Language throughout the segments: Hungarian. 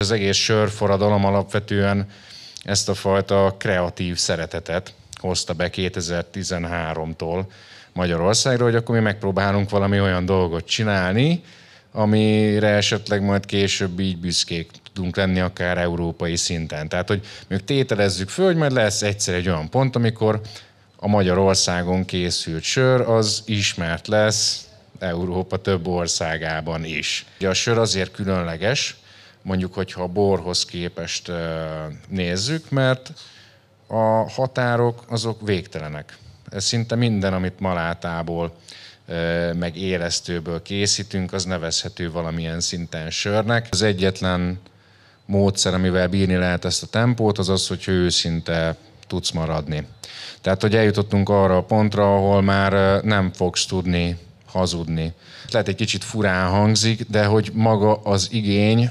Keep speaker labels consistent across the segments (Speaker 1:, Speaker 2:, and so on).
Speaker 1: Az egész sörforradalom alapvetően ezt a fajta kreatív szeretetet hozta be 2013-tól Magyarországra, hogy akkor mi megpróbálunk valami olyan dolgot csinálni, amire esetleg majd később így büszkék tudunk lenni, akár európai szinten. Tehát, hogy még tételezzük föl, hogy majd lesz egyszer egy olyan pont, amikor a Magyarországon készült sör az ismert lesz Európa több országában is. A sör azért különleges, mondjuk, hogyha a borhoz képest nézzük, mert a határok azok végtelenek. Szinte minden, amit malátából meg élesztőből készítünk, az nevezhető valamilyen szinten sörnek. Az egyetlen módszer, amivel bírni lehet ezt a tempót, az az, hogy őszinte tudsz maradni. Tehát, hogy eljutottunk arra a pontra, ahol már nem fogsz tudni hazudni. Lehet egy kicsit furán hangzik, de hogy maga az igény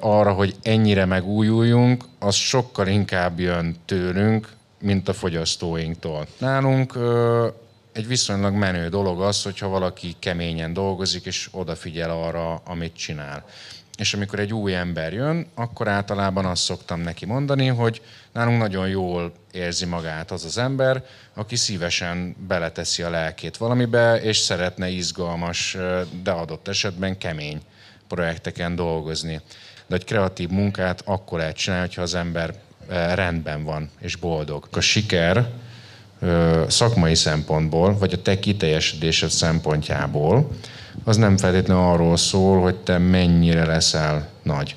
Speaker 1: arra, hogy ennyire megújuljunk, az sokkal inkább jön tőlünk, mint a fogyasztóinktól. Nálunk egy viszonylag menő dolog az, hogyha valaki keményen dolgozik, és odafigyel arra, amit csinál. És amikor egy új ember jön, akkor általában azt szoktam neki mondani, hogy nálunk nagyon jól érzi magát az az ember, aki szívesen beleteszi a lelkét valamibe, és szeretne izgalmas, de adott esetben kemény projekteken dolgozni. De egy kreatív munkát akkor lehet csinálni, hogyha az ember rendben van és boldog. A siker szakmai szempontból, vagy a te kiteljesedésed szempontjából, az nem feltétlenül arról szól, hogy te mennyire leszel nagy.